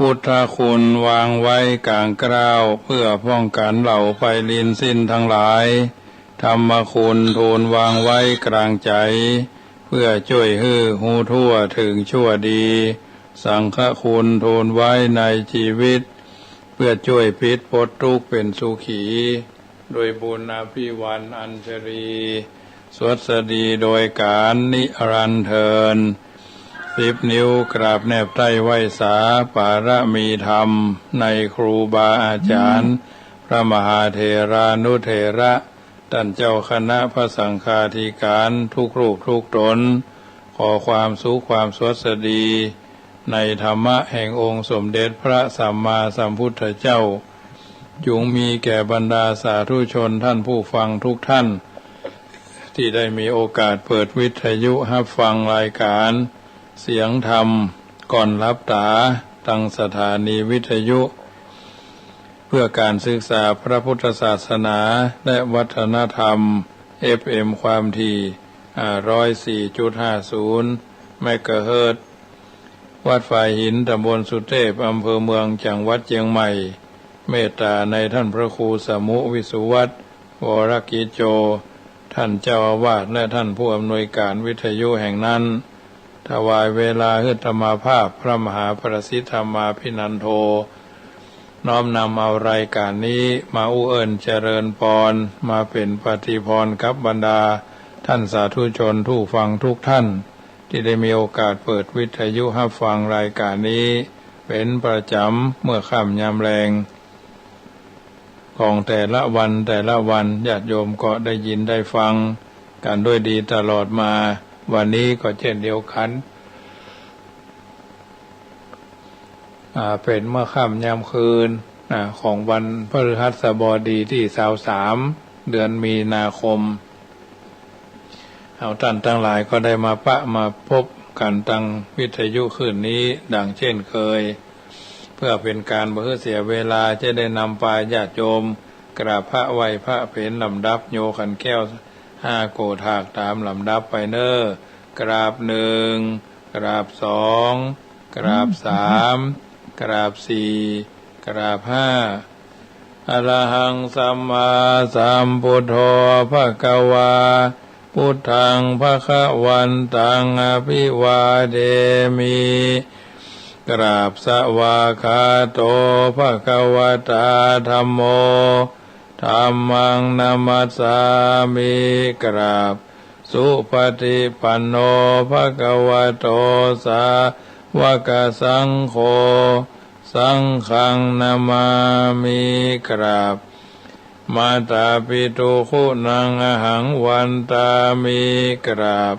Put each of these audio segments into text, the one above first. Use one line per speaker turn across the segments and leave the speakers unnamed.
พุทธคุณวางไว้กลางกล้าวเพื่อป้องกันเหล่าไพลินสิ้นทั้งหลายธรรมคุณทูลวางไว้กลางใจเพื่อช่วยให้หูทั่วถึงชั่วดีสังฆคุณทูลไว้ในชีวิตเพื่อช่วยพิษพ้นทุกข์เป็นสุขีโดยบุญอภิวันอัญชลีสวัสดีโดยการนิรันดร์เทิน10 นิ้วกราบแนบใต้ไหวสาปารมีธรรมในครูบาอาจารย์พระมหาเถรานุเถระท่านเจ้าคณะพระสังฆาธิการทุกรูปทุกตนขอความสุขความสวัสดีในธรรมะแห่งองค์สมเด็จพระสัมมาสัมพุทธเจ้าจงมีแก่บรรดาสาธุชนท่านผู้ฟังทุกท่านที่ได้มีโอกาสเปิดวิทยุรับฟังรายการเสียงธรรมก่อนรับตาตั้งสถานีวิทยุเพื่อการศึกษาพระพุทธศาสนาและวัฒนธรรม FM ความถี่104.50 เมกะเฮิรตซ์วัดฝ่ายหินตำบลสุเทพอำเภอเมืองจังหวัดเชียงใหม่เมตตาในท่านพระครูสมุวิสุวัตรวรกิจโจท่านเจ้าอาวาสและท่านผู้อำนวยการวิทยุแห่งนั้นถวายเวลาให้ธรรมภาพพระมหาประสิทธธรรมาภินันโทน้อมนำเอารายการนี้มาอุเอิญเจริญพรมาเป็นปฏิพรกับบรรดาท่านสาธุชนผู้ฟังทุกท่านที่ได้มีโอกาสเปิดวิทยุรับฟังรายการนี้เป็นประจำเมื่อค่ำยามแรงของแต่ละวันญาติโยมก็ได้ยินได้ฟังกันด้วยดีตลอดมาวันนี้ก็เช่นเดียวกันเป็นเมื่อค่ำยามคืนของวันพฤหัสบดีที่23เดือนมีนาคมเอาท่านทั้งหลายก็ได้มาพบกันตั้งวิทยุคืนนี้ดังเช่นเคยเพื่อเป็นการบ่ให้เสียเวลาจะได้นำปญาติโยมกราบพระไหว้พระเพลลำดับโยขันแก้ว5โกฏากตามลำดับไปเน้อกราบ1กราบ2กราบ3กราบ4กราบ5อะระหังสัมมาสัมพุทโธภควาพุทธังภควันตังอภิวาเทมิกราบสวากขาโตภควตาธัมโมธัมมังนัมมัสสามิกราบสุปฏิปันโนภควโตสาวกสังโฆสังฆังนามามิกราบมาตาปิตุคุณังอหังวันตามิกราบ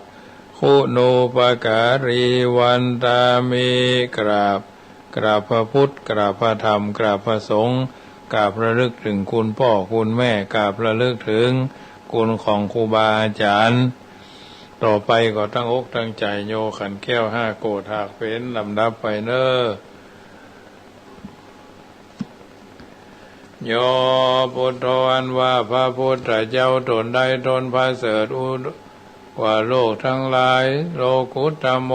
คุณูปการีวันตามิกราบพระพุทธกราบพระธรรมกราบพระสงฆ์กราบระลึกถึงคุณพ่อคุณแม่กราบระลึกถึงคุณของครูบาอาจารย์ต่อไปก็ตั้งอกตั้งใจโยขันแก้ว5โกฏากเป็นลำดับไปเน้อโยพุทโธอันว่าพระพุทธเจ้าตนใดตนพระเสริฐว่าโลกทั้งหลายโลกุตตโม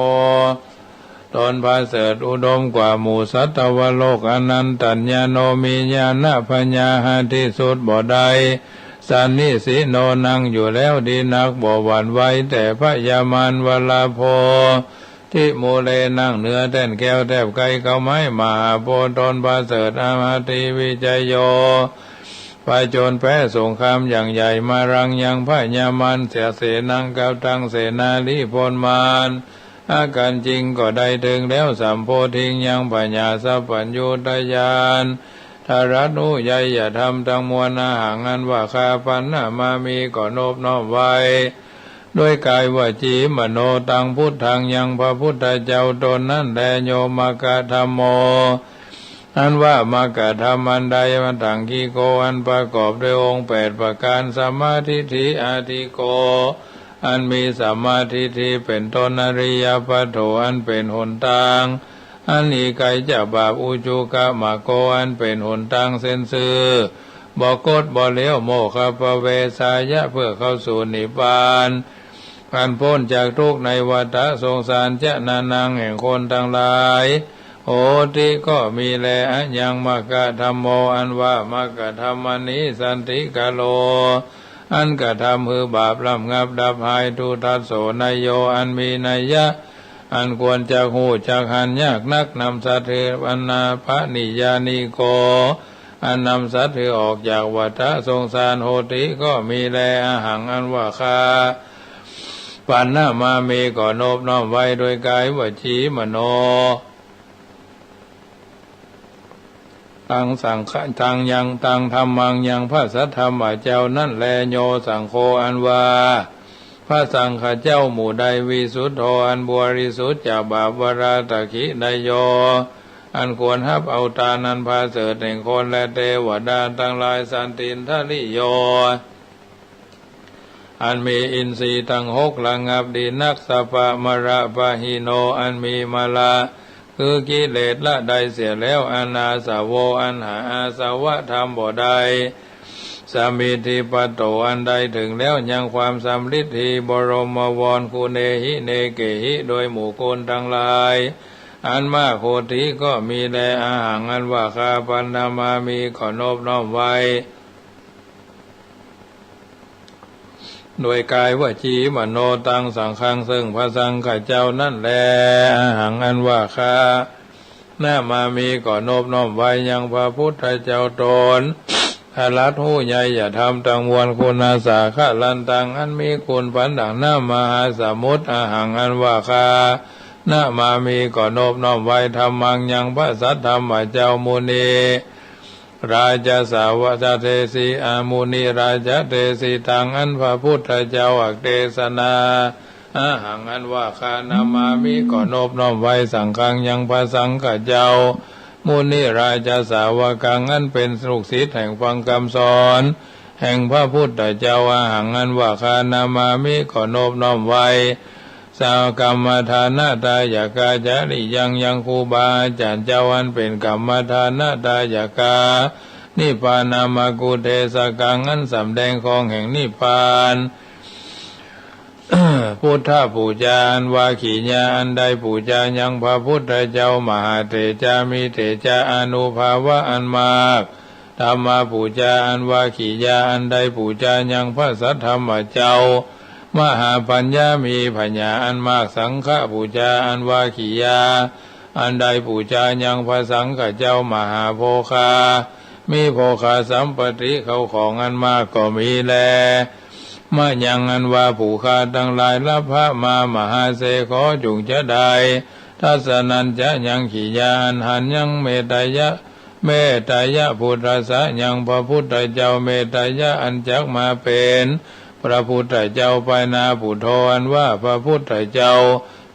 ตนพระเสริฐอุดมกว่าหมู่สัตวโลกอนันตัญญาโนมีญาณปัญญาหาที่สุดบ่ได้สันนิสิโนนั่งอยู่แล้วดีนักบ่หวั่นไหวแต่พระยามานวลาโพที่โมเลนั่งเนื้อแท่นแก้วแทบไกลเขาไม้มาโพตนพระเสริฐอามาติวิจัยโยพระโจรแพ้สงครามอย่างใหญ่มารังยังพระยามันเสียเสนังกับทังเสนาลิพลมานอาการจริงก็ได้ถึงแล้วสัมโพธิงยังปัญญาสัพพัญญูตญาณทารัตุใหญ่อย่าทำทั้งมวลอาหารอันว่าคาปันนามามีก็โนบน้อมไว้ด้วยกายวาจีมโนตังพุทธังยังพระพุทธเจ้าตนนั้นแลโยมกะธัมโมอันว่ามกะธรรมอันใดมันตังคีโกอันประกอบด้วยองค์8ประการสัมมาทิฏฐิอาทิโกอันมีสัมมาทิฏฐิเป็นต้นอริยปัฏโถอันเป็นหนทางอันนี้ไกจะบาปอุจุกะมะโกอันเป็นหนทางเส้นซื่อบ่กดบ่เลี้ยวโมฆะปะเวสายะเพื่อเข้าสู่นิพพานพันพ้นจากทุกข์ในวัฏสงสารจะนานังแห่งคนทั้งหลาย โหติก็มีแลอัญญังมกะธัมโมอันว่ามกะธัมมนิสันติกะโลอันกระทำคือบาปลำงับดับหายทุทัสโสนโยอันมีนัยยะอันควรจะหูจักหันยากนักนำสัตว์เทวนาพระนิยานิโกอันนำสัตว์ออกจากวัฏสงสารโหติก็มีแลอาหังอันว่าคาปันนามามีก่อนอบน้อมไว้โดยกายวจีมโนตังสังฆตังยังตังธรรมังยังพระสัทธรรมเจ้านั่นแลโยสังโฆอันว่าพระสังฆเจ้าหมู่ใดวิสุทธโธอันบริสุทธิ์จากบาปวราตคิไดโยอันควรฮับเอาตานันพาเสดแห่งคนและเทวดาทั้งหลายสันตินทลิโยอันมีอินทรีย์ทั้งหกระงับดีนักสัพพะมระปะหิโนอันมีมาลาคือกิเลสละใดเสียแล้วอนาสาวโวอันหาอาสวะธรรมบ่ได้สามิธิปัตโตอันใดถึงแล้วยังความสำลิดทีบรมวรคูเนหิเนเกหิโดยหมู่คนทั้งหลายอันมากโคติก็มีแลอาหังอันว่าคาปันนามามีขอนอบน้อมไว้โดยกายวจีมโนตังสังฆังซึ่งพระสังฆเจ้านั่นแลอาหังอันว่าคาหน้ามามีก่อนอบน้อมไว้ยังพระพุทธเจ้าตนอารัตหูใหญ่อย่าทำตังวนคุณาสาขะลันตังอันมีคุณปันดังหน้ามหาสมุทรอาหังอันว่าคาหน้ามามีก่อนอบน้อมไว้ธรรมังยังพระสัทธรรมเจ้ามุนีราชสาวกเทสีอามุนีราชเทสีทางอันพระพุทธเจ้าอักเทศนาอาหังอันว่าคานามามิก่อนอบน้อมไว้สังฆังยังพระสังฆเจ้ามุนีราชสาวกังอันเป็นลูกศิษย์แห่งฟังคำสอนแห่งพระพุทธเจ้าอาหังอันว่าคานามามิก่อนอบน้อมไว้สาวกรรมฐานะตายากาจาริยังครูบาอาจารย์เจ้าอันเป็นกรรมฐานะตายากานิพพานามากุเทศกังอันสำแดงของแห่งนิพพานพุทธปูจาอันวาขีญาอันใดปูจายังพระพุทธเจ้ามหาเถจามีเถจาอนุภาวะอันมากธรรมปูจาอันวาขีญาอันใดปูจายังพระสัทธรรมเจ้ามหาปัญญามีปัญญาอันมากสังฆปูจาอันวาขียาอันใดปูจายังพระสังฆเจ้ามหาโภคามีโภคาสัมปติเขาของอันมากก็มีแลมายังอันว่าผู้คาทั้งหลายละพระมามหาเสขอจุงจะได้ทัศนันจะยังขียานหันยังเมตยะเมตยะพุทธะยังพระพุทธเจ้าเมตยะอันจักมาเป็นพระพุทธเจ้าไปนาปุโธอันว่าพระพุทธเจ้า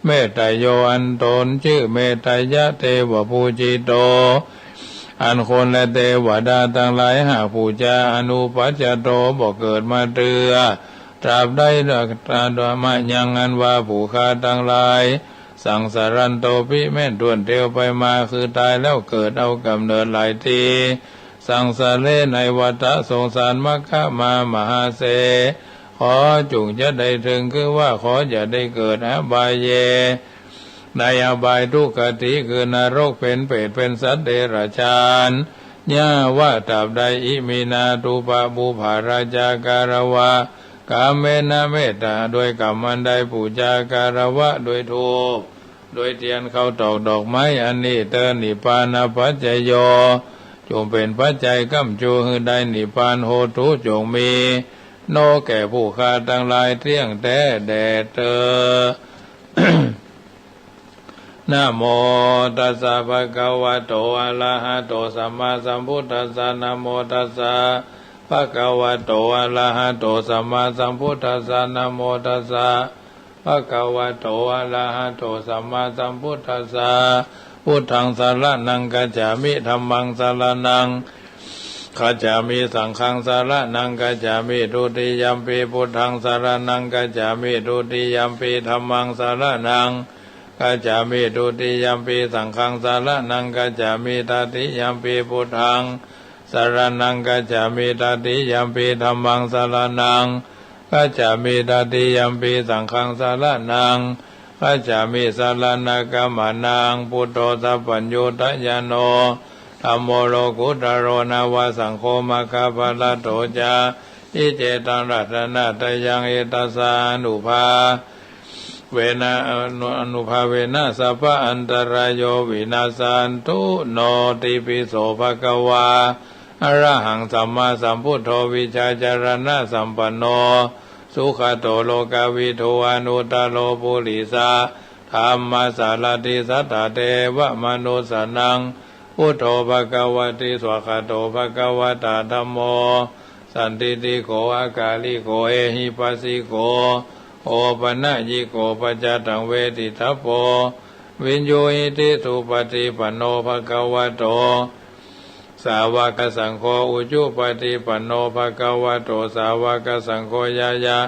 เมตไตโยอันตนชื่อเมตไตยะเทวภูจิโตอันคนและเทวดาทั้งหลายหาผู้จาอนุปัจจโตบอกเกิดมาเตือตราบได้ดักตาดวมายังอันว่าผู้ฆ่าทั้งหลายสังสารันโตปิแม่นด่วนเดียวไปมาคือตายแล้วเกิดเอากำเนิดหลายทีสังสารเลในวัฏสงสารมคมามหาเสขอจุงจะได้ถึงคือว่าขออย่าได้เกิดอบายเยในอบายทุกขติคือนรกเป็นเปรตเป็นสัตว์เดรัจฉานย่าว่าตราบใดอิมินาตุปะบุภาราจาการวะกามเมนะเมตตาโดยกรรมอันใดปูจาการวะโดยทูปโดยเทียนเขาตอกดอกไม้อันนี้เตนิพพานาปัจจโยจงเป็นปัจจัยกัมจูหือได้นิพพานโหตุจงมีโนแก่ผู้ฆ่าทั้งหลายเที่ยงแต่แด่เธอ นะโมตัสสะภะคะวะโตอะระหะโตสัมมาสัมพุทธัสสะนะโมตัสสะภะคะวะโตอะระหะโตสัมมาสัมพุทธัสสะนะโมตัสสะภะคะวะโตอะระหะโตสัมมาสัมพุทธัสสะพุทธังสรณังกัจฉามิธัมมังสรณังกัจฉามิสังฆังสรณังกัจฉามิทุติยัมปิพุทธังสรณังกัจฉามิทุติยัมปิธัมมังสรณังกัจฉามิทุติยัมปิสังฆังสรณังกัจฉามิตติยัมปิพุทธังสรณังกัจฉามิตติยัมปิธัมมังสรณังกัจฉามิตติยัมปิสังฆังสรณังอ ขัจฉามิสารณกัมมานังพุทโธสัพพัญญูตยานโนธัมโมโลกุตโรนาวาสังโฆมัคคะปะละโตจาอิเจตังรัตนะตยังเอตัสสานุภาเวนะอนุภาเวนะสัพพะอันตรายโยวินาสันตุโนติปิโสภะคะวาอะระหังสัมมาสัมพุทโธวิชาจารณะสัมปันโนสุขโตโลกวิทูอนุตตโลปุริสาธัมมาสารติสัทธาเทวมนุสนังพุทโธภะคะวะติสวะคาโตภะคะวะตาธัมโมสันติติโกอากาลิโกเอหิปัสสิโกโอปนะยิโกปัจจตังเวทิทัพโพวิญโยหิติสุปฏิปันโนภะคะวะโตสาวกสังโฆอุจุปฏิปันโนภะคะวะโตสาวกสังโฆยายา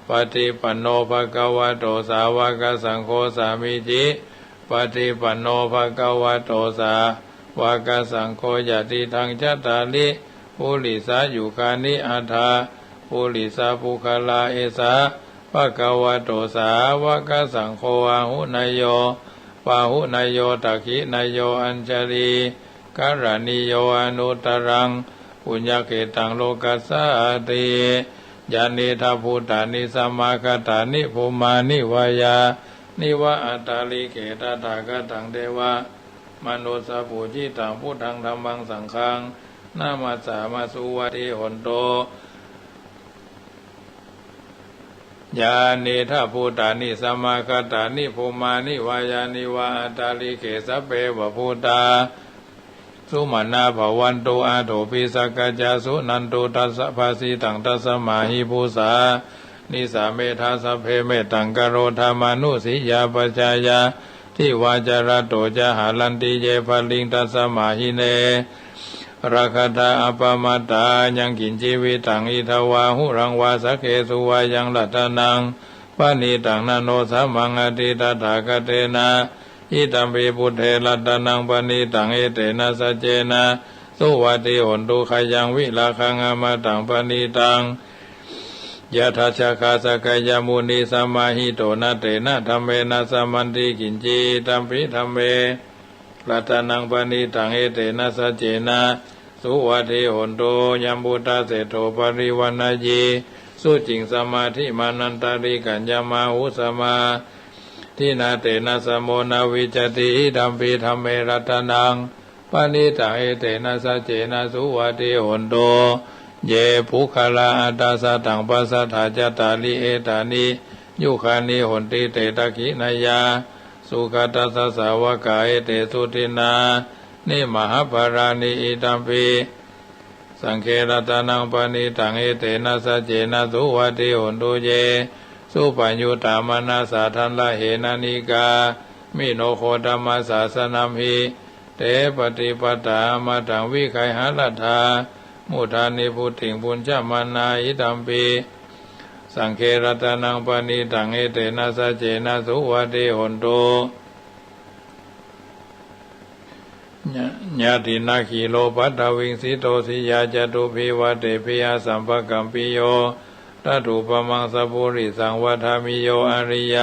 ปฏิปันโนภะคะวะโตสาวกสังโฆสามิจิปฏิปันโนภะคะวะโตสาวกสังโฆยติทังจัตตาลิปุริสายุคานิอัฏฐาปุริสาภูคลาเอสาภะคะวะโตสาวกสังโฆอาหุนายโยปาหุนายโยตักขินายโยอัญชลีการณิโยอนุตรังปุญญเกตังโลกัสสาติญาณิทาภูตานิสัมมาคตานิภูมานิวายานิวะอัตตาลิเกตตากตังเทวะมโนสปุจิตังพุทธังธัมมังสังฆังนามาสามาสุวัติหนโตญาณิทาภูตานิสัมมาคตานิภูมานิวายานิวะอัตตาลิเกสัพเพวะภูตาสุมาณาภวันตุอาโถปิสักกจาสุนันตุตัสสะภาสีตังตัสสมาหิภูสานิสาเมธาสัพเพเมตังกโรธามานุสิยาปจายาทิวาจารโตจะหาลันติเยภลิงตัสสมาหิเนราคตาอปมาตายังกินชีวิตังอิทวาหุรังวาสเกสุวายังลัตนังปานิตังนโนสัมมังอติตถาคเตนะอิตัมปิพุทเทลัตนังปณิตังเอเตนะสัจเจนะสุวัติหนตุขยังวิลาคังอมตังปณิตังยะทัชฌคาสกายมุนีสัมมาหิโตนะเตนะธัมเมนะสัมมันติกินจิตัมปิธัมเมลัตนังปณิตังเอเตนะสัจเจนะสุวัติหนตุยัมพุตตะเสโทปริวันนายีสุจิงสมาธิมานันตาริกัญญมาหุสมาทินาเตนะสมโมนาวิจติธัมปิธัมเมรัตนังปณิตังเอเตนะสัจเจนะสุวัติหนตุเยภุคลาอัตตาสตังปัสสะทาจตาลิเอตานิยุคานิหนติเตตะขินายาสุขตัสสะสาวกาเอเตสุทินานิมหาภารานิอิตัมปิสังเครัตนังปณิตังเอเตนะสัจเจนะสุวัติหนตุเยสุปัญญูตามนาสาทันละเหนานิกามิโนโคธรรมศาสนัมหิเตปฏิปตามาตังวิไคหาลัทธามุทานิพุทธิงปุญจมานาอิตัมปิสังเครัตนังปณิตังเอเตนะสัจเจนะสุวัติหนตุญาตินาคีโลปัตถวิงสิโตสิยาจตุภิวเตภิยสัมภกัมปิโยตัตุปมังสปุริสังวัฏามิโยอริย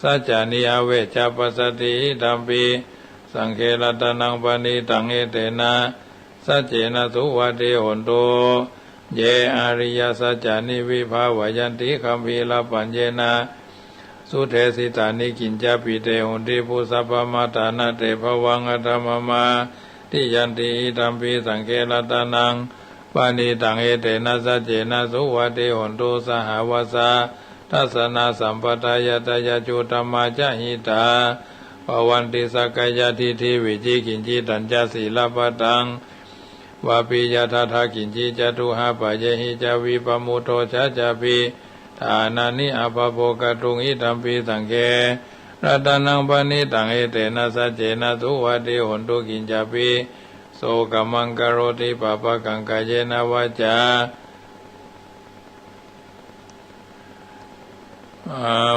สัจจานิอเวชปัสสติธัมปิสังเครัตนังปณิตังเอเตนะสัจเจนะสุวัติหนตุเยอริยสัจจานิวิภาวยันติคัมภีรปัญเจนะสุเทสิตานิกินจาปิเตหุนติภูสัพพมาตานาเตภวังอัตมมาทิยันติธัมปิสังเครัตนังปณิตังเอเตนะสัจเจนะสุวัติหนตุสหวสาทัสสนาสัมปทายตยจุตมาจหิตาภวันติสักกายทิฏฐิวิจิกินจิตัญจศีลปตังวาปิยทัทากินจิจตุหาปะเยหิจาวิปมุตโตชะจาปิฐานานิอภโภกตุงอิธัมปิสังเครัตนังปณิตังเอเตนะสัจเจนะสุวัติหนตุกินจาปิโสกมังกโรติปะปะกังกายเยนะวาจา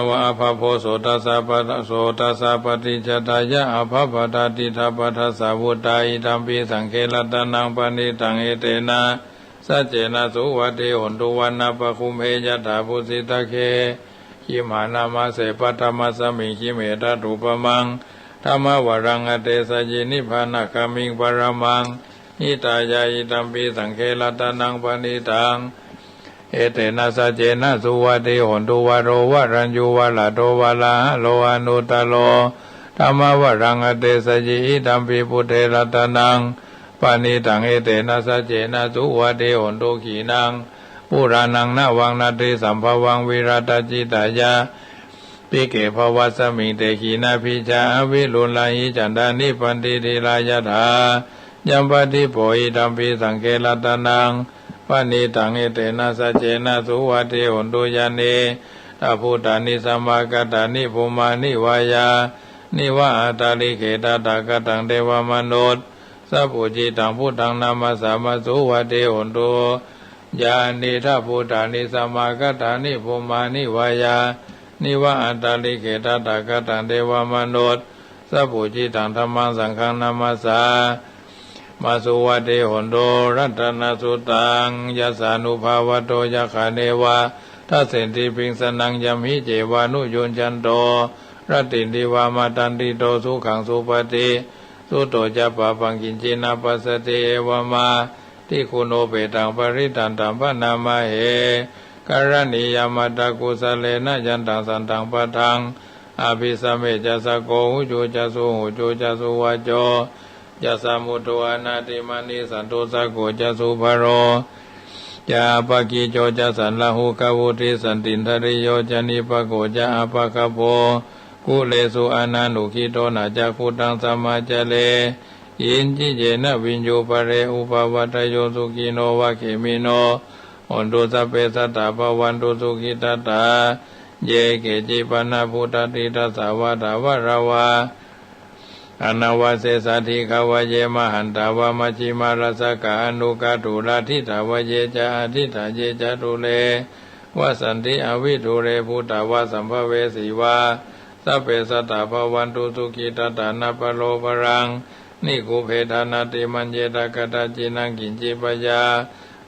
วะอภโพโสตัสสะปะโสตัสสะปฏิจจายะอภปตติทัพพทัสสะวุตาอิธัมปิสังเครัตนังปณิตังเอเตนะสัจเจนะสุวัติหนตุวันนะปะคุมเหยถาภุสิตะเค คิมหานามาเสปธรรมสมิคิเมตตุปมังธรรมวรังอเตสยินิพพานาคามิงปรมังนิตายายิตัมปีสังเคลตานังปณิตังเอเตนะสัจเจนะสุวัติโหนตุวโรวรัญญูวะลาโตวะลาโลอนุตโลธรรมวรังอเตสยิอิตัมปีพุทเทลตานังปณิตังเอเตนะสัจเจนะสุวัติโหนตุขีนังปุรานังนาวังนาติสัมภวังวิรัตจิตายาปิเกภวัสมิเตขีนาภิจาอวิลุลาหิจันดานิปันติติลายถายัมปติโพหิตัมปีสังเคลตานังปณิตังเอเตนะสัจเจนะสุวัติโหนตุยานิตาพุทธานิสัมมากัตตานิภูมานิวายานิวะอัตตาลิเขตตากตังเทวมนุษย์สัพพุจิตังพุทธังนามาสามาสุวัติโหนตุยานิทัพพุทธานิสัมมากัตตานิภูมานิวายานิวะอัตตาลิเขตตากตังเทวมนุษย์สัพพุจิตังธัมมังสังฆังนามาสามาสุวัติโหนตุรัตนสุตังยัสสานุภาวโตยัคขเนวะทัสสินติปิงสนังยมหิเจวานุโยนจันโตรัตตินติวามาตันติโตสุขังสุปฏิสุโตจะปะปังกินจินาปัสสติเอวมาทิคุณโอเปตังปริตันตัมปนามาเหการณิยามัตตกุสเลนะยันตังสันตังปะทังอภิสเมจัสโกหุโจจัสุหุโจจัสุวาโจจัสมุตโตอนาติมานิสันโตสะโกจัสุภโรจาปะกิโจจัสันลหุกวุติสันตินทริโยจนิปโกจะอปะคะโพกุเลสุอนันุขิโตนะจักขุตังสัมมาจเลอินจิเจนะวิญโยปะเรอุปวัตโยสุขิโนวะเขมิโนโอนตุสัพเพสัตตาภวันตุสุขิตตาเยเกจิปนะพุทธติตัสสะวะทาวะระวะอนาวาเสสาธิขาวะเยมหันตาวะมัชฌิมารัสสกะอนุกาตุลาทิตาวะเยจะอธิตาเยจะตุเลวะสันติอวิทุเรพุทธาวะสัมภเวสีวาสัพเพสัตตาภวันตุสุขิตตานะปะโลปรังนิคุเพทานาติมัญเยตากตาจินังกินจิปยา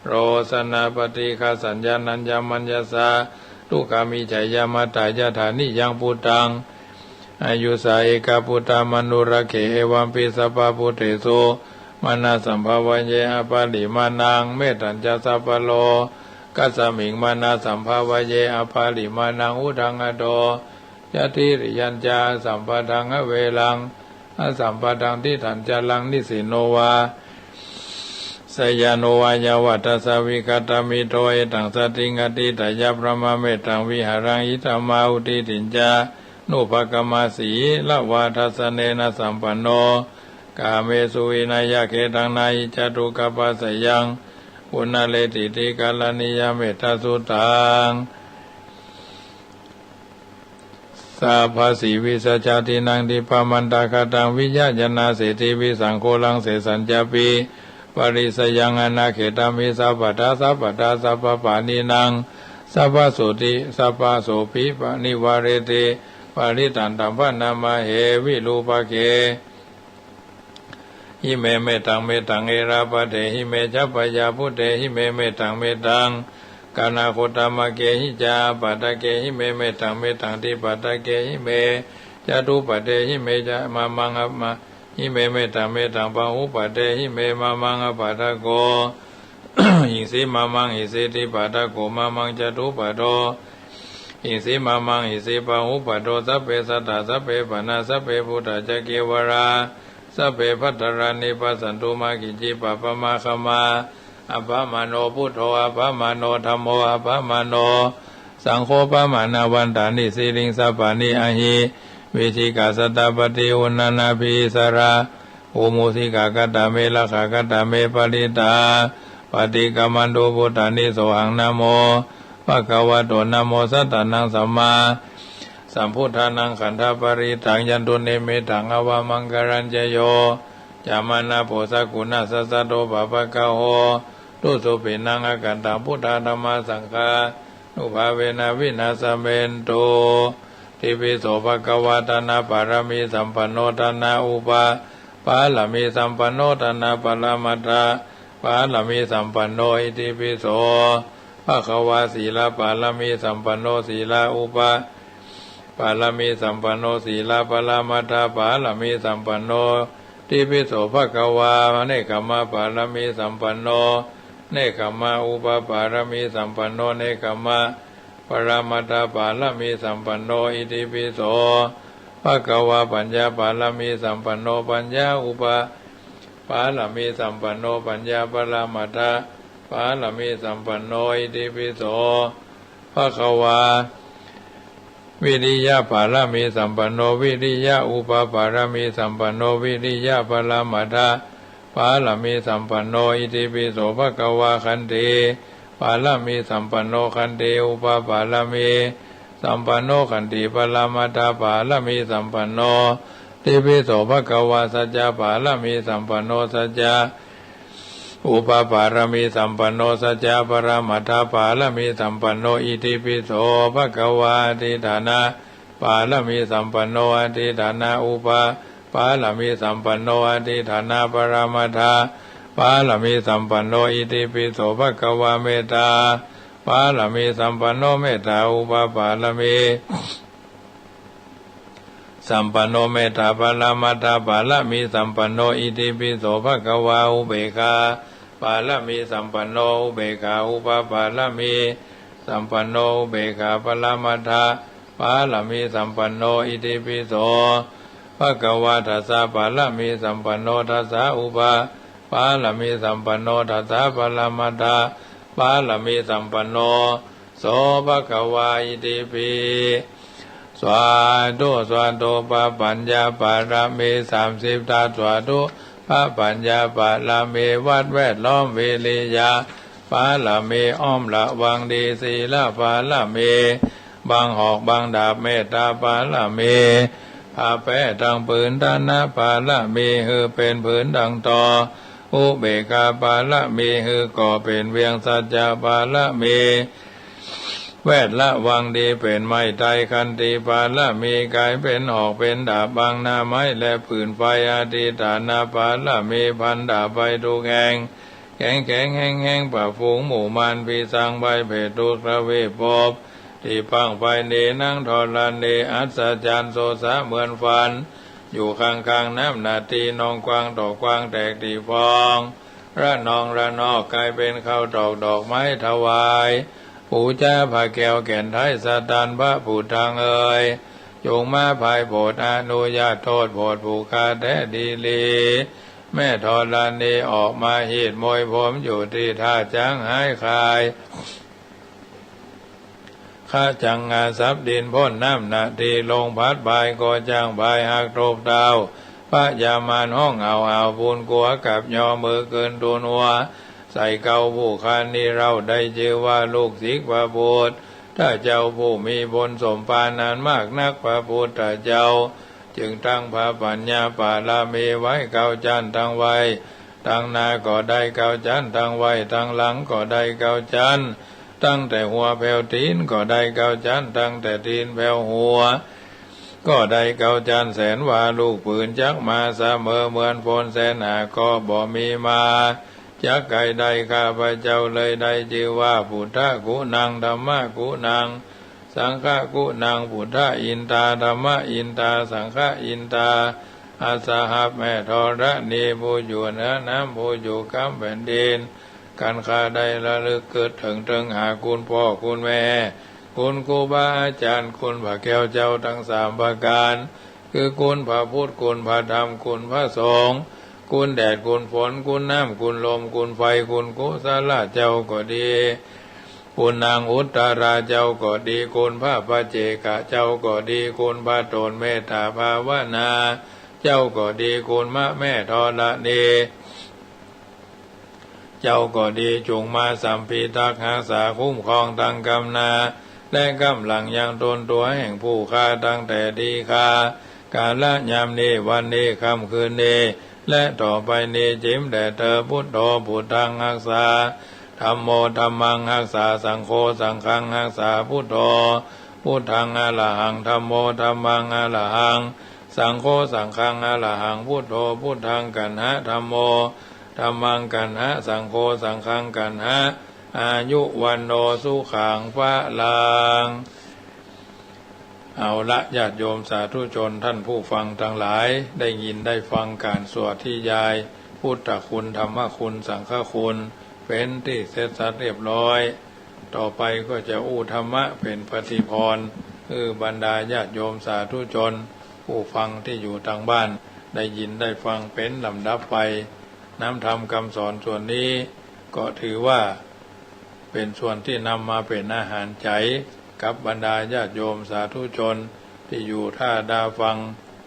โรสนาปฏิฆาสัญญาณัญญมัญญสาทุกขามิจายามาตายาฐานิยังพุตังอายุสาเอกพุทธามนุระเขเอวัมปิสัพพพุทเถโสมานาสัมภวะเยอปาลิมานังเมตัญจสัพพโลกัสสมิงมานาสัมภวะเยอปาลิมานังอุดังอโดยะติริยัญจาสัมปทังอเวลังอสัมปทังทิฏฐัญจลังนิสิโนวาสยานโนวายาวัตสาวิกตามิโตเอตังสติงอติตายาพระมะเมตังวิหารังอิตามาอุติตินจานุภกมาสีละวาทัสเนนะสัมปันโนกาเมสุวินายะเกตังนายจตุกปัสสยังปุณเลติติกาลนิยเมตตาสุตังสาภาสีวิสัจตินังดิปมันตาคตังวิญญาณนาเสติวิสังโฆลังเสสัญจปิปริสยังอนาเขตามิสัพพทาสัพพทาสัพพปานินังสัพพโสติสัพพโสภิปนิวาเรติปาริตันตัมปนามาเหวิรูปเกหิเมเมตังเมตังเอราปเทหิเมจัปปยาพุเตหิเมเมตังเมตังกานาโคตามะเกหิจาปัตตะเกหิเมเมตังเมตังทิปัตตะเกหิเมจตุปเตหิเมจามามังอมาหิเมเมตังเมตังปะหุปเตหิเมมามังอปัตตะโกหิสิมามังหิสิทิปัตตะโกมามังจตุปโตหิสิมามังหิสิปะหุปโตสัพเพสัตตาสัพเพปนะสัพเพพุทธจักเกวราสัพเพพัทรานิปัสสันตุมากิจิปะปะมาคมาอภามโนพุทโธอภามโนธัมโมอภามโนสังโฆปะมานาวันตานิสีลิงสัพพานิอหิวิชิกาสตปฏิอุณนาภิสราอุมุสิกากตาเมลขากตาเมปริตาปฏิกามันโดพุทธานิโสหังนะโมภะคะวะโตนะโมสัตตานังสัมมาสัมพุทธานังขันธปริตังยันตุเนเมตังอวามังกรัญจโยจามานาโพสกุณาสัสสะโตปะปะกะโหตุสุปินังอกันตังพุทธาธัมมาสังฆานุภาเวนะวินาสเมนโตทิปิโสภะคะวะตานาปารมีสัมปันโนตนาอุปาปาลมีสัมปันโนตนาปรมัตถะปาลมีสัมปันโนอิติปิโสภะคะวะศีลปาลมีสัมปันโนศีลาอุปา ปาลมีสัมปันโนศีลปรามาทาปาลมีสัมปันโนทิปิโสภควาเนกขมะปาลมีสัมปันโนเนกขมะอุปปารมีสัมปันโนเนกขมะปรามาทาปาลมีสัมปันโนอิติปิโสภควาปัญญาปาลมีสัมปันโนปัญญาอุปปาลมีสัมปันโนปัญญาปรามาทาปาลมีสัมปันโนอิติปิโสภควาวิริยะปาลมีสัมปันโนวิริยะอุปปารมีสัมปันโนวิริยะปรามาทาปาลมีสัมปันโนอิติปิโสภควาขันติปาลมีสัมปันโนขันติอุปปารมีสัมปันโนขันติปรามาทาปาลมีสัมปันโนทิปิโสภควาสัจจะปาลมีสัมปันโนสัจจะอุปปารมีสัมปันโนสัจจะปรามาทาปาลมีสัมปันโนอิติปิโสภควาอธิฐานะปาลมีสัมปันโนอธิฐานะอุปปาลมีสัมปันโนอธิฐานะปรามาทาปาลมีสัมปันโนอิติปิโสภควาเมตตาปาลมีสัมปันโนเมตตาอุปปาลมีสัมปันโนเมตตาปรามาทาปาลมีสัมปันโนอิติปิโสภควาอุเบกขาปาลมีสัมปันโนอุเบกขาอุปปาลมีสัมปันโนอุเบกขาปรามาทาปาลมีสัมปันโนอิติปิโสภควาทัสสะปาลมีสัมปันโนทัสสะอุปปาลมีสัมปันโนทัสสะปรามาทาปาลมีสัมปันโนโสภควาอิติปิสวาธุสวาธุปะปัญญาปารามี30 ทัสสวาธุปะปัญญาปารามีวัดแวดล้อมวิริยะปารามีอ้อมละวังดีศีลปารามีบางหอกบางดาบเมตตาปารามีผ้าแป้ดังผืนทานะปารามีคือเป็นผืนดังต่ออุเบกขาปารามีคือก่อเป็นเวียงสัจจะปารามีแวดละวังดีเป็นไม้ไตรคันติปาละมีกายเป็นหอกเป็นดาบบางหน้าไม้และผืนไฟอธิฐานาปาละมีพันดาบไปทุกแห่งแข็งแข็งแห้งแห้งป่าฝูงหมู่มารปีสังใบเพศทุกระเวปบที่พังไฟเนนั่งทอรันเนอัศจรรย์โสสะเหมือนฟันอยู่ข้างน้ำนาทีนองกวางดอกกวางแตกตีฟองระนองระนอกกลายเป็นข้าวดอกดอกไม้ถวายปูจ้าผ้าแก้วแก่นไทยสตานพระผู้ทางเอ่ยจงมาภายโปรดอนุญาตโทษโปรดผู้คาแท้ดีลีแม่ธรณีออกมาหีดมวยผมอยู่ที่ท่าจังหายคายข้าจังงาซับดินพ้นน้ำนาทีลงพัดใบก็จังใบหักโทบดาวพระยามานห้องเอาปูนกัวกับยอมือเกินตัวนัวใส่เกาผู้คานนี้เราได้ชื่อว่าลูกศิษย์พระพุทธถ้าเจ้าผู้มีบุญสมปานานมากนักพระพุทธเจ้าจึงตั้งพระปัญญาปารามีไว้เกาจันทั้งไว้ทั้งนาก็ได้เกาจันทั้งไว้ทั้งหลังก็ได้เกาจันตั้งแต่หัวแผ่วตีนก็ได้เกาจันตั้งแต่ตีนแผ่วหัวก็ได้เกาจันแสนว่าลูกปืนจักมาเสมอเหมือนฝนแสนหาก็บ่มีมาจักไก่ได้ข้าพเจ้าเลยได้ชื่อว่าพุทธกุนังธรรมกุนังสังฆกุนังพุทธอินตาธรรมอินตาสังฆอินตาอาสาหับแม่ธรณีผู้อยู่เหนือน้ำผู้อยู่กำแผ่นดินการข้าได้ระลึกเกิดถึงหาคุณพ่อคุณแม่คุณครูบาอาจารย์คุณพระแก้วเจ้าทั้ง3 ประการคือคุณพระพุทธคุณพระธรรมคุณพระสงฆ์คุณแดดคุณฝนคุณน้ำคุณลมคุณไฟคุณกุศลเจ้าก็ดีคุณนางอุตตราเจ้าก็ดีคุณพระปัจเจกเจ้าก็ดีคุณพระโตนเมตตาภาวนาเจ้าก็ดีคุณมะแม่ธรณีเจ้าก็ดีจงมาสัมพิทักษ์รักษาคุ้มครองตั้งกำนาและกำลังยังตนตัวแห่งผู้ฆ่าตั้งแต่ดีฆ่ากาลยามนี้วันนี้ค่ำคืนนี้และต่อไปนี้จิ้มแด่เธอพุทโธพุทธังรักษาธัมโมธัมมังรักษาสังโฆสังฆังรักษาพุทโธพุทธังอรหังธัมโมธัมมังอรหังสังโฆสังฆังอรหังพุทโธพุทธังกันหะธัมโมธัมมังกันหะสังโฆสังฆังกันหะอายุวันโนสุขังพระลัง เอาละญาติโยมสาธุชนท่านผู้ฟังทั้งหลายได้ยินได้ฟังการสวดที่ยายพุทธคุณธรรมคุณสังฆคุณเป็นที่เสร็จสัดเรียบร้อยต่อไปก็จะอู้ธรรมะเป็นปฏิพรบรรดาญาติโยมสาธุชนผู้ฟังที่อยู่ทางบ้านได้ยินได้ฟังเป็นลำดับไปน้ำธรรมคำสอนส่วนนี้ก็ถือว่าเป็นส่วนที่นำมาเป็นอาหารใจกับบรรดาญาติโยมสาธุชนที่อยู่ท่าดาฟัง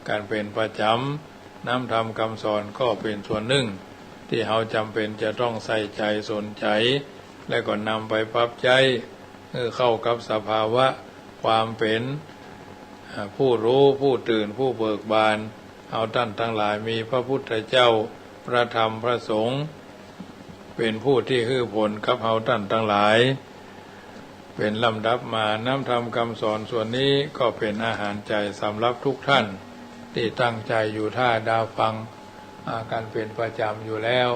การเป็นประจำน้ำธรรมคำสอนก็เป็นส่วนหนึ่งที่เราจำเป็นจะต้องใส่ใจสนใจและก็นำไปปรับใจเข้ากับสภาวะความเป็นผู้รู้ผู้ตื่นผู้เบิกบานเอาท่านทั้งหลายมีพระพุทธเจ้าพระธรรมพระสงฆ์เป็นผู้ที่ให้ผลกับเอาท่านทั้งหลายเป็นลำดับมาน้ำธรรมคำสอนส่วนนี้ก็เป็นอาหารใจสำหรับทุกท่านที่ตั้งใจอยู่ท่าดาวฟังการเป็นประจำอยู่แล้ว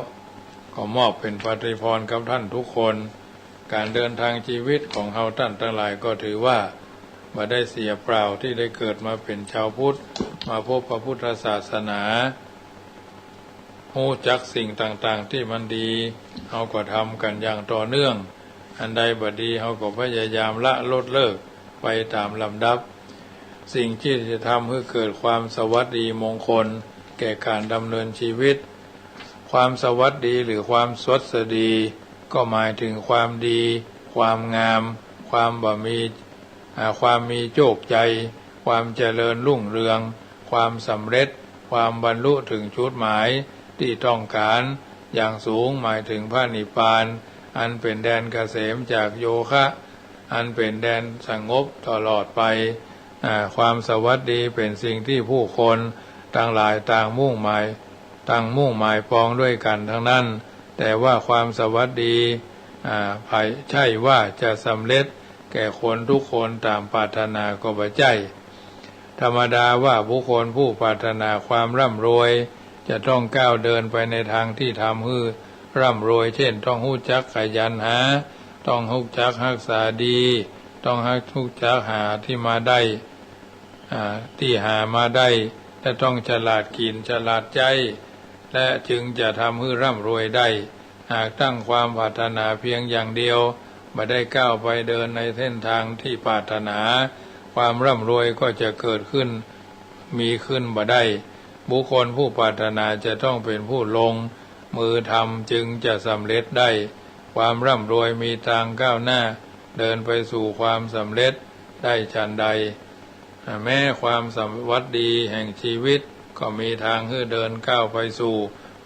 ก็มอบเป็นปฏิพรกับท่านทุกคนการเดินทางชีวิตของเฮาท่านทั้งหลายก็ถือว่าบ่ได้เสียเปล่าที่ได้เกิดมาเป็นชาวพุทธมาพบพระพุทธศาสนารู้จักสิ่งต่างๆที่มันดีเฮาก็ทำกันอย่างต่อเนื่องอันใดบ่ดีเฮาก็พยายามละลดเลิกไปตามลำดับสิ่งที่จะทำให้เกิดความสวัสดีมงคลแก่การดำเนินชีวิตความสวัสดีหรือความสดสดีก็หมายถึงความดีความงามความความมีโชคใจความเจริญรุ่งเรืองความสำเร็จความบรรลุถึงจุดหมายที่ต้องการอย่างสูงหมายถึงพระนิพพานอันเป็นแดนเกษมจากโยคะอันเป็นแดนสงบตลอดไปความสวัสดีเป็นสิ่งที่ผู้คนต่างหลายต่างมุ่งหมายปองด้วยกันทั้งนั้นแต่ว่าความสวัสดีใช่ว่าจะสำเร็จแก่คนทุกคนตามปรารถนาก็บ่ใช่ธรรมดาว่าบุคคลผู้ปรารถนาความร่ำรวยจะต้องก้าวเดินไปในทางที่ทำให้ร่ำรวยเช่นต้องรู้จักขยันหาต้องรู้จักรักษาดีต้องรู้จักหาที่มาได้ที่หามาได้และต้องฉลาดกินฉลาดใจและจึงจะทำให้ร่ำรวยได้หากตั้งความปรารถนาเพียงอย่างเดียวไม่ได้ก้าวไปเดินในเส้นทางที่ปรารถนาความร่ำรวยก็จะเกิดขึ้นมีขึ้นบ่ได้บุคคลผู้ปรารถนาจะต้องเป็นผู้ลงมือทำจึงจะสำเร็จได้ความร่ำรวยมีทางก้าวหน้าเดินไปสู่ความสำเร็จได้ฉันใดแม้ความสวัสดีแห่งชีวิตก็มีทางให้เดินก้าวไปสู่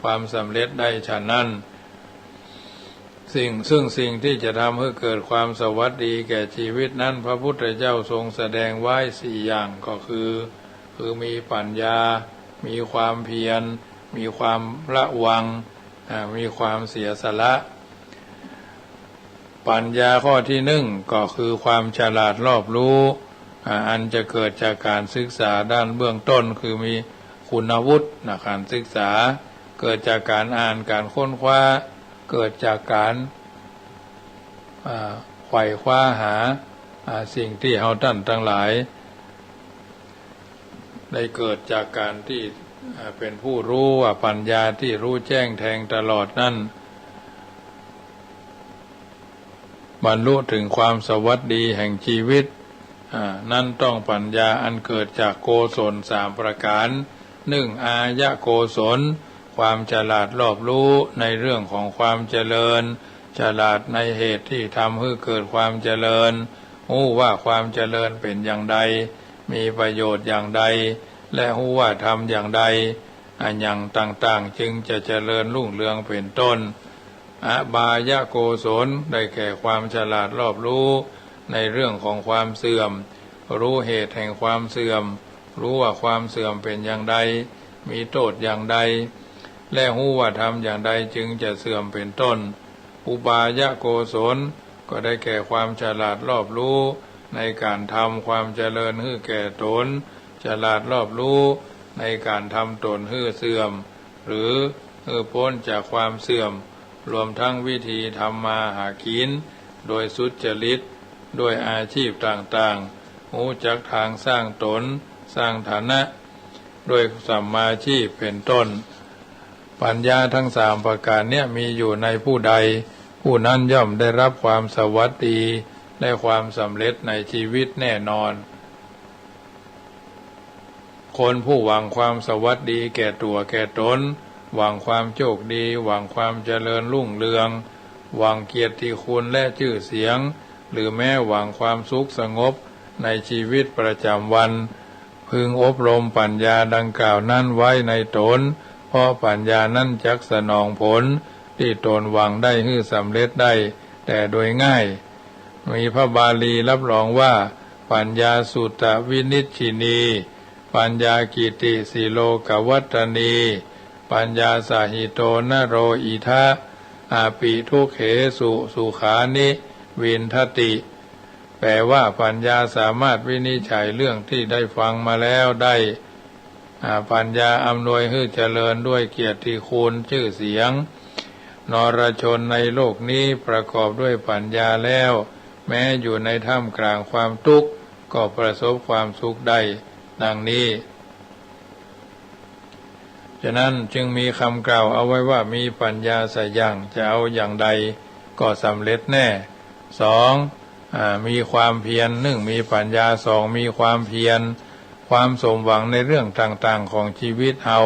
ความสำเร็จได้ฉันนั้นซึ่งสิ่งที่จะทำให้เกิดความสวัสดีแก่ชีวิตนั้นพระพุทธเจ้าทรงแสดงไว้4อย่างก็คือมีปัญญามีความเพียรมีความระวังมีความเสียสละปัญญาข้อที่1ก็คือความฉลาดรอบรู้อันจะเกิดจากการศึกษาด้านเบื้องต้นคือมีคุณวุฒิในการศึกษาเกิดจากการอ่านการค้นคว้าเกิดจากการไขว่คว้าหาสิ่งที่เฮาท่านทั้งหลายได้เกิดจากการที่เป็นผู้รู้ว่าปัญญาที่รู้แจ้งแทงตลอดนั้นบรรลุถึงความสวัสดีแห่งชีวิตนั่นต้องปัญญาอันเกิดจากโกศล3ประการ1อายะโกศลความฉลาดรอบรู้ในเรื่องของความเจริญฉลาดในเหตุที่ทำให้เกิดความเจริญรู้ว่าความเจริญเป็นอย่างใดมีประโยชน์อย่างใดและรู้ว่าทำอย่างใดอย่างต่างๆจึงจะเจริญรุ่งเรืองเป็นต้นอบายะโกศลได้แก่ความฉลาดรอบรู้ในเรื่องของความเสื่อมรู้เหตุแห่งความเสื่อมรู้ว่าความเสื่อมเป็นอย่างใดมีโทษอย่างใดและรู้ว่าทำอย่างใดจึงจะเสื่อมเป็นต้นอุบายะโกศลก็ได้แก่ความฉลาดรอบรู้ในการทำความเจริญให้แก่ตนฉลาดรอบรู้ในการทำตนให้เสื่อมหรือพ้นจากความเสื่อมรวมทั้งวิธีทำมาหากินโดยสุจริตด้วยอาชีพต่างๆ รู้จักทางสร้างตนสร้างฐานะด้วยสัมมาชีพเป็นต้นปัญญาทั้งสามประการเนี่ยมีอยู่ในผู้ใดผู้นั้นย่อมได้รับความสวัสดีและความสำเร็จในชีวิตแน่นอนคนผู้หวังความสวัสดีแก่ตัวแก่ตนหวังความโชคดีหวังความเจริญรุ่งเรืองหวังเกียรติคุณและชื่อเสียงหรือแม้หวังความสุขสงบในชีวิตประจำวันพึงอบรมปัญญาดังกล่าวนั้นไว้ในตนเพราะปัญญานั้นจักสนองผลที่ตนหวังได้ให้สำเร็จได้แต่โดยง่ายมีพระบาลีรับรองว่าปัญญาสุตตวินิชชินีปัญญากิติสิโลกวัตนีปัญญาสาหิโตนโรอิทะอาปิทุกเขสุสุขานิวินทติแปลว่าปัญญาสามารถวินิจฉัยเรื่องที่ได้ฟังมาแล้วได้ปัญญาอำนวยให้เจริญด้วยเกียรติคุณชื่อเสียงนรชนในโลกนี้ประกอบด้วยปัญญาแล้วแม้อยู่ในท่ามกลางความทุกข์ก็ประสบความสุขได้ดังนี้ฉะนั้นจึงมีคำกล่าวเอาไว้ว่ามีปัญญาสักอย่างจะเอาอย่างใดก็สำเร็จแน่สองมีความเพียรหนึ่งมีปัญญาสองมีความเพียรความสมหวังในเรื่องต่างๆของชีวิตเรา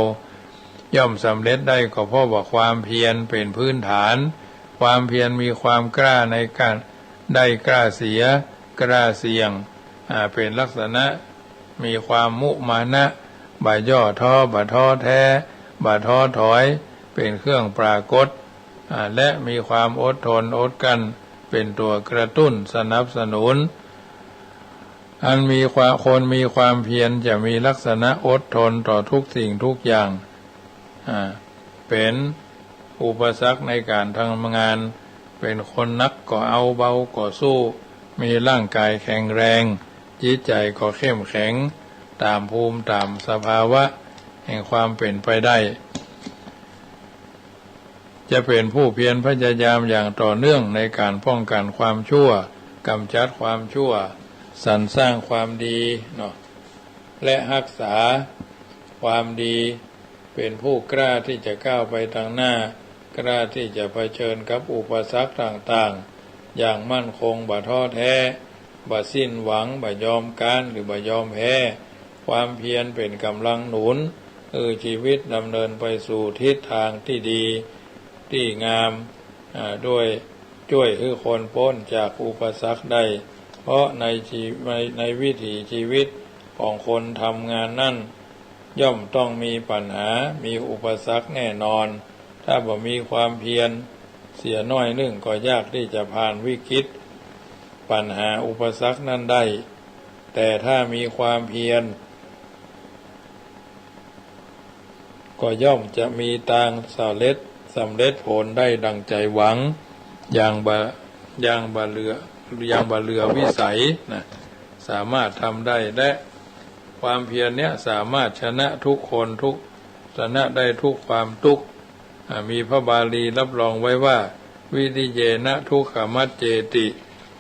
ย่อมสำเร็จได้ก็เพราะว่าความเพียรเป็นพื้นฐานความเพียรมีความกล้าในการได้กล้าเสียกล้าเสี่ยงเป็นลักษณะมีความมุมานะบ่ย่อท้อบ่ท้อแท้บ่ท้อถอยเป็นเครื่องปรากฏและมีความอดทนอดกลั้นเป็นตัวกระตุ้นสนับสนุนอันมีคนมีความเพียรจะมีลักษณะอดทนต่อทุกสิ่งทุกอย่างเป็นอุปสรรคในการทำงานเป็นคนนักก็เอาเบาก็สู้มีร่างกายแข็งแรงจิตใจก็เข้มแข็งตามภูมิตามสภาวะแห่งความเป็นไปได้จะเป็นผู้เพียรพยายามอย่างต่อเนื่องในการป้องกันความชั่วกำจัดความชั่วสรรสร้างความดีเนาะและรักษาความดีเป็นผู้กล้าที่จะก้าวไปทางหน้ากล้าที่จะเผชิญกับอุปสรรคต่างๆอย่างมั่นคงบ่ท้อแท้บ่สิ้นหวังบ่ยอมการหรือบ่ยอมแพ้ความเพียรเป็นกำลังหนุนชีวิตดำเนินไปสู่ทิศทางที่ดีที่งามด้วยช่วยให้คนพ้นจากอุปสรรคได้เพราะในวิถีชีวิตของคนทำงานนั่นย่อมต้องมีปัญหามีอุปสรรคแน่นอนถ้าบ่มีความเพียรเสียน้อยหนึ่งก็ยากที่จะผ่านวิกฤตปัญหาอุปสรรคนั้นได้แต่ถ้ามีความเพียรก็ย่อมจะมีทางสำเร็จผลได้ดังใจหวังอย่างบะเรือวิสัยนะสามารถทำได้และความเพียรเนี้ยสามารถชนะทุกคนชนะได้ทุกความทุกข์มีพระบาลีรับรองไว้ว่าวิริเยนะทุกขมัจเจติ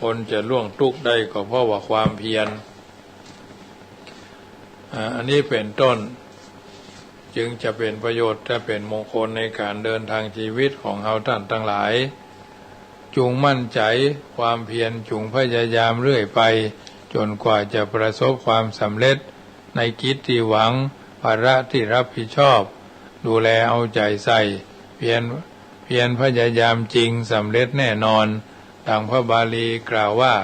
คนจะล่วงทุกข์ได้ก็เพราะว่าความเพียรอันนี้เป็นต้นจึงจะเป็นประโยชน์และเป็นมงคลในการเดินทางชีวิตของเราท่านทั้งหลายจงมั่นใจความเพียรจงพยายามเรื่อยไปจนกว่าจะประสบความสำเร็จในกิจที่หวังภาระที่รับผิดชอบดูแลเอาใจใส่เพียรพยายามจริงสำเร็จแน่นอนดังพระบาลีกล่าวว่า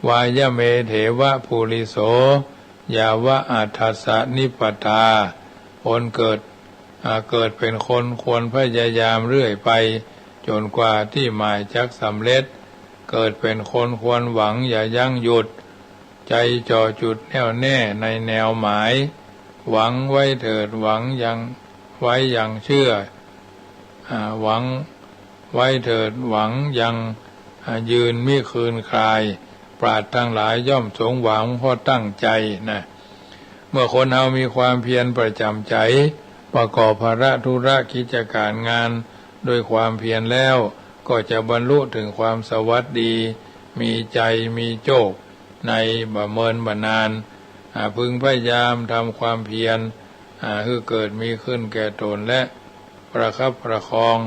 วายเมเถวะภูริโสยาวะอัฏฐสะนิปตาคนเกิดเป็นคนควรพยายามเรื่อยไปจนกว่าที่หมายจักสำเร็จเกิดเป็นคนควรหวังอย่ายั้งหยุดใจจ่อจุดแน่วแน่ในแนวหมายหวังไว้เถิดหวังยังไว้อย่างเชื่อหวังไว้เถิดหวังยังยืนมิคืนคลายปราชญ์ทั้งหลายย่อมสมหวังเพราะตั้งใจนะเมื่อคนเรามีความเพียรประจำใจประกอบภาระธุระกิจการงานโดยความเพียรแล้วก็จะบรรลุถึงความสวัสดีมีใจมีโชค ในบ่เมินบ่นานพึงพยายามทำความเพียรให้เกิดมีขึ้นแก่ตนและประคับประคอง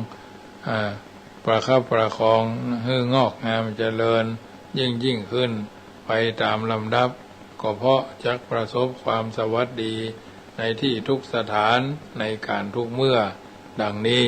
ให้งอกงามเจริญยิ่งขึ้นไปตามลำดับก็เพราะจักประสบความสวัสดีในที่ทุกสถานในการทุกเมื่อดังนี้